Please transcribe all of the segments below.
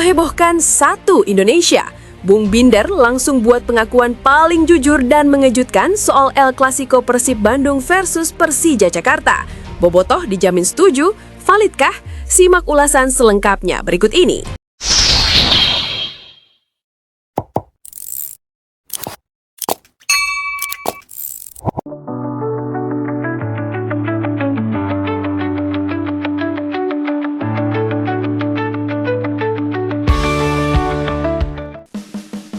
Menghebohkan satu Indonesia. Bung Binder langsung buat pengakuan paling jujur dan mengejutkan soal El Clasico Persib Bandung versus Persija Jakarta. Bobotoh dijamin setuju, validkah? Simak ulasan selengkapnya berikut ini.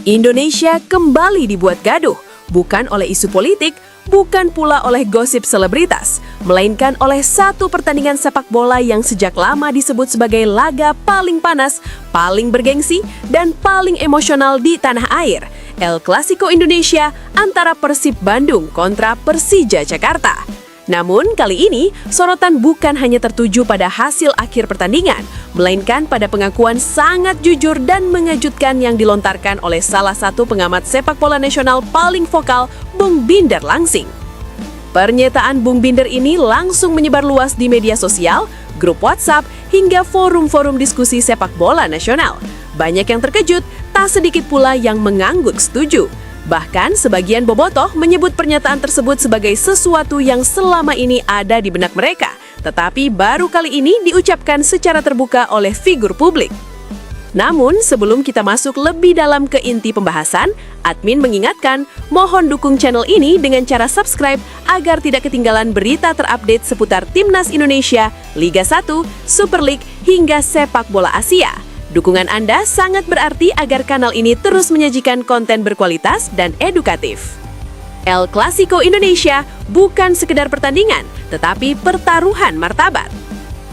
Indonesia kembali dibuat gaduh, bukan oleh isu politik, bukan pula oleh gosip selebritas, melainkan oleh satu pertandingan sepak bola yang sejak lama disebut sebagai laga paling panas, paling bergengsi, dan paling emosional di tanah air. El Clasico Indonesia antara Persib Bandung kontra Persija Jakarta. Namun kali ini, sorotan bukan hanya tertuju pada hasil akhir pertandingan, melainkan pada pengakuan sangat jujur dan mengejutkan yang dilontarkan oleh salah satu pengamat sepak bola nasional paling vokal, Bung Binder Langsing. Pernyataan Bung Binder ini langsung menyebar luas di media sosial, grup WhatsApp, hingga forum-forum diskusi sepak bola nasional. Banyak yang terkejut, tak sedikit pula yang mengangguk setuju. Bahkan sebagian bobotoh menyebut pernyataan tersebut sebagai sesuatu yang selama ini ada di benak mereka, tetapi baru kali ini diucapkan secara terbuka oleh figur publik. Namun sebelum kita masuk lebih dalam ke inti pembahasan, admin mengingatkan mohon dukung channel ini dengan cara subscribe agar tidak ketinggalan berita terupdate seputar Timnas Indonesia, Liga 1, Super League, hingga sepak bola Asia. Dukungan Anda sangat berarti agar kanal ini terus menyajikan konten berkualitas dan edukatif. El Clasico Indonesia bukan sekedar pertandingan, tetapi pertaruhan martabat.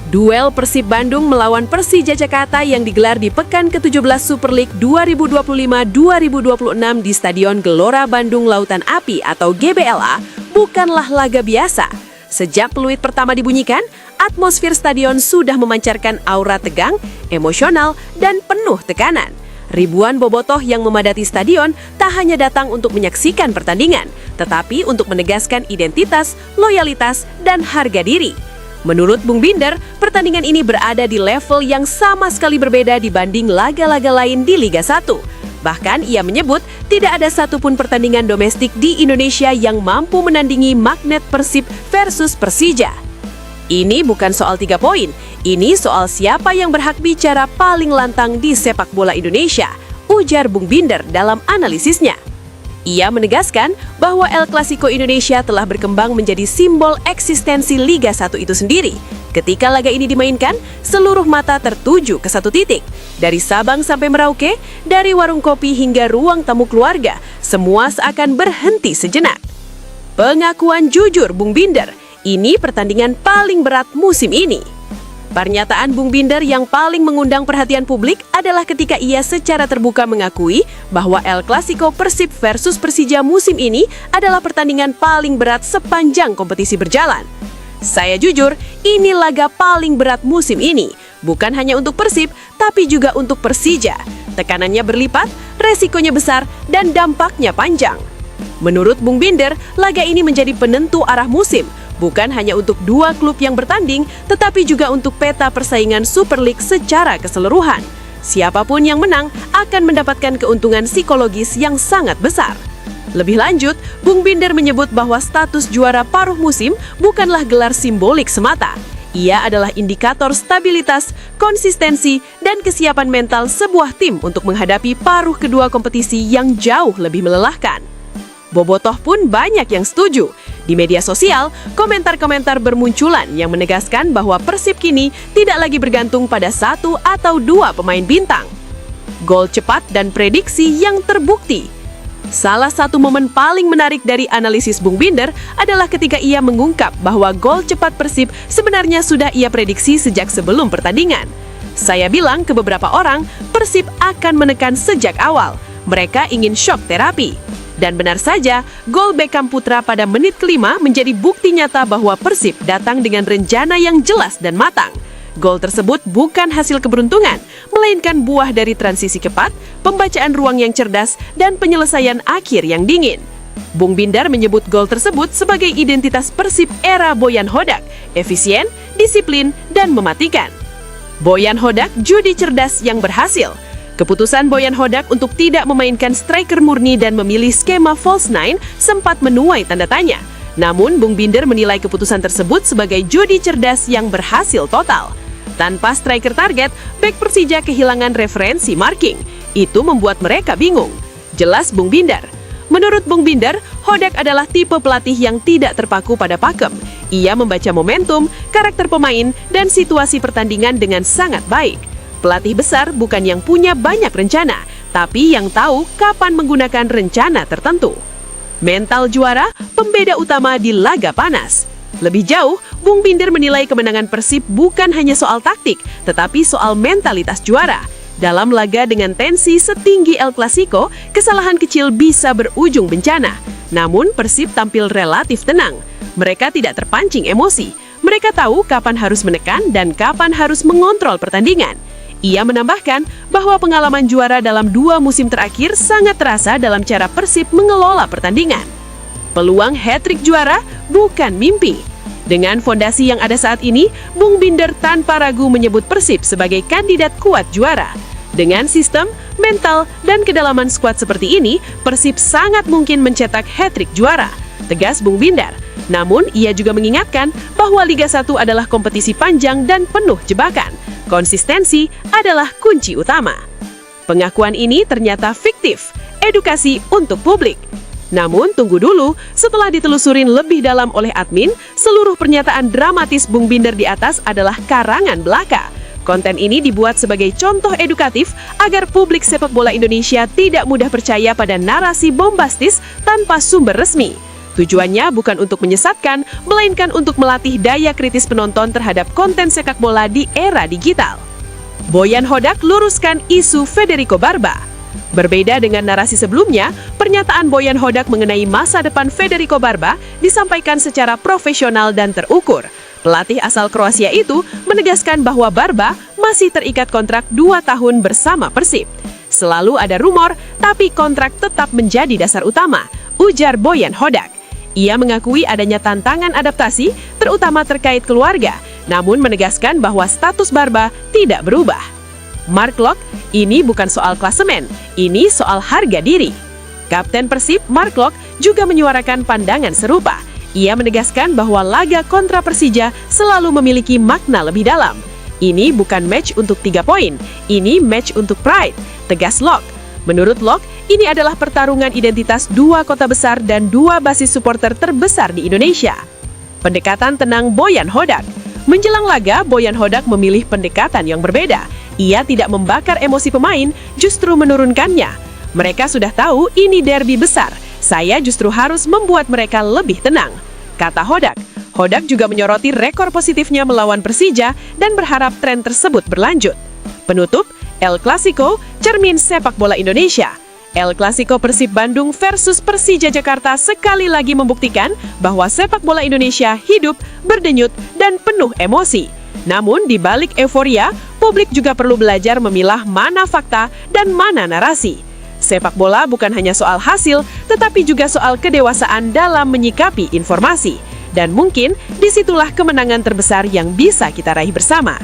Duel Persib Bandung melawan Persija Jakarta yang digelar di pekan ke-17 Super League 2025-2026 di Stadion Gelora Bandung Lautan Api atau GBLA bukanlah laga biasa. Sejak peluit pertama dibunyikan, atmosfer stadion sudah memancarkan aura tegang, emosional, dan penuh tekanan. Ribuan bobotoh yang memadati stadion tak hanya datang untuk menyaksikan pertandingan, tetapi untuk menegaskan identitas, loyalitas, dan harga diri. Menurut Bung Binder, pertandingan ini berada di level yang sama sekali berbeda dibanding laga-laga lain di Liga 1. Bahkan ia menyebut tidak ada satupun pertandingan domestik di Indonesia yang mampu menandingi magnet Persib versus Persija. Ini bukan soal 3 poin, ini soal siapa yang berhak bicara paling lantang di sepak bola Indonesia, ujar Bung Binder dalam analisisnya. Ia menegaskan bahwa El Clasico Indonesia telah berkembang menjadi simbol eksistensi Liga 1 itu sendiri. Ketika laga ini dimainkan, seluruh mata tertuju ke satu titik. Dari Sabang sampai Merauke, dari warung kopi hingga ruang tamu keluarga, semua seakan berhenti sejenak. Pengakuan jujur Bung Binder, ini pertandingan paling berat musim ini. Pernyataan Bung Binder yang paling mengundang perhatian publik adalah ketika ia secara terbuka mengakui bahwa El Clasico Persib versus Persija musim ini adalah pertandingan paling berat sepanjang kompetisi berjalan. Saya jujur, ini laga paling berat musim ini, bukan hanya untuk Persib, tapi juga untuk Persija. Tekanannya berlipat, resikonya besar, dan dampaknya panjang. Menurut Bung Binder, laga ini menjadi penentu arah musim, bukan hanya untuk dua klub yang bertanding, tetapi juga untuk peta persaingan Super League secara keseluruhan. Siapapun yang menang akan mendapatkan keuntungan psikologis yang sangat besar. Lebih lanjut, Bung Binder menyebut bahwa status juara paruh musim bukanlah gelar simbolik semata. Ia adalah indikator stabilitas, konsistensi, dan kesiapan mental sebuah tim untuk menghadapi paruh kedua kompetisi yang jauh lebih melelahkan. Bobotoh pun banyak yang setuju. Di media sosial, komentar-komentar bermunculan yang menegaskan bahwa Persib kini tidak lagi bergantung pada satu atau dua pemain bintang. Gol cepat dan prediksi yang terbukti. Salah satu momen paling menarik dari analisis Bung Binder adalah ketika ia mengungkap bahwa gol cepat Persib sebenarnya sudah ia prediksi sejak sebelum pertandingan. Saya bilang ke beberapa orang, Persib akan menekan sejak awal. Mereka ingin shock terapi. Dan benar saja, gol Beckham Putra pada menit ke-5 menjadi bukti nyata bahwa Persib datang dengan rencana yang jelas dan matang. Gol tersebut bukan hasil keberuntungan, melainkan buah dari transisi cepat, pembacaan ruang yang cerdas, dan penyelesaian akhir yang dingin. Bung Binder menyebut gol tersebut sebagai identitas Persib era Boyan Hodak, efisien, disiplin, dan mematikan. Boyan Hodak judi cerdas yang berhasil. Keputusan Boyan Hodak untuk tidak memainkan striker murni dan memilih skema false nine sempat menuai tanda tanya. Namun, Bung Binder menilai keputusan tersebut sebagai judi cerdas yang berhasil total. Tanpa striker target, bek Persija kehilangan referensi marking. Itu membuat mereka bingung. Jelas Bung Binder. Menurut Bung Binder, Hodak adalah tipe pelatih yang tidak terpaku pada pakem. Ia membaca momentum, karakter pemain, dan situasi pertandingan dengan sangat baik. Pelatih besar bukan yang punya banyak rencana, tapi yang tahu kapan menggunakan rencana tertentu. Mental juara, pembeda utama di laga panas. Lebih jauh, Bung Binder menilai kemenangan Persib bukan hanya soal taktik, tetapi soal mentalitas juara. Dalam laga dengan tensi setinggi El Clasico, kesalahan kecil bisa berujung bencana. Namun Persib tampil relatif tenang. Mereka tidak terpancing emosi. Mereka tahu kapan harus menekan dan kapan harus mengontrol pertandingan. Ia menambahkan bahwa pengalaman juara dalam 2 musim terakhir sangat terasa dalam cara Persib mengelola pertandingan. Peluang hat-trick juara bukan mimpi. Dengan fondasi yang ada saat ini, Bung Binder tanpa ragu menyebut Persib sebagai kandidat kuat juara. Dengan sistem, mental, dan kedalaman skuad seperti ini, Persib sangat mungkin mencetak hat-trick juara, tegas Bung Binder. Namun, ia juga mengingatkan bahwa Liga 1 adalah kompetisi panjang dan penuh jebakan. Konsistensi adalah kunci utama. Pengakuan ini ternyata fiktif, edukasi untuk publik. Namun, tunggu dulu, setelah ditelusurin lebih dalam oleh admin, seluruh pernyataan dramatis Bung Binder di atas adalah karangan belaka. Konten ini dibuat sebagai contoh edukatif agar publik sepak bola Indonesia tidak mudah percaya pada narasi bombastis tanpa sumber resmi. Tujuannya bukan untuk menyesatkan, melainkan untuk melatih daya kritis penonton terhadap konten sepak bola di era digital. Boyan Hodak luruskan isu Federico Barba. Berbeda dengan narasi sebelumnya, pernyataan Boyan Hodak mengenai masa depan Federico Barba disampaikan secara profesional dan terukur. Pelatih asal Kroasia itu menegaskan bahwa Barba masih terikat kontrak 2 tahun bersama Persib. Selalu ada rumor, tapi kontrak tetap menjadi dasar utama, ujar Boyan Hodak. Ia mengakui adanya tantangan adaptasi, terutama terkait keluarga, namun menegaskan bahwa status Barba tidak berubah. Mark Locke, ini bukan soal klasemen, ini soal harga diri. Kapten Persib, Mark Locke, juga menyuarakan pandangan serupa. Ia menegaskan bahwa laga kontra Persija selalu memiliki makna lebih dalam. Ini bukan match untuk 3 poin, ini match untuk pride, tegas Locke. Menurut Locke, ini adalah pertarungan identitas 2 kota besar dan 2 basis supporter terbesar di Indonesia. Pendekatan tenang Boyan Hodak. Menjelang laga, Boyan Hodak memilih pendekatan yang berbeda. Ia tidak membakar emosi pemain, justru menurunkannya. Mereka sudah tahu ini derby besar. Saya justru harus membuat mereka lebih tenang, kata Hodak. Hodak juga menyoroti rekor positifnya melawan Persija dan berharap tren tersebut berlanjut. Penutup, El Clasico, cermin sepak bola Indonesia. El Clasico Persib Bandung versus Persija Jakarta sekali lagi membuktikan bahwa sepak bola Indonesia hidup, berdenyut, dan penuh emosi. Namun di balik euforia, publik juga perlu belajar memilah mana fakta dan mana narasi. Sepak bola bukan hanya soal hasil, tetapi juga soal kedewasaan dalam menyikapi informasi. Dan mungkin disitulah kemenangan terbesar yang bisa kita raih bersama.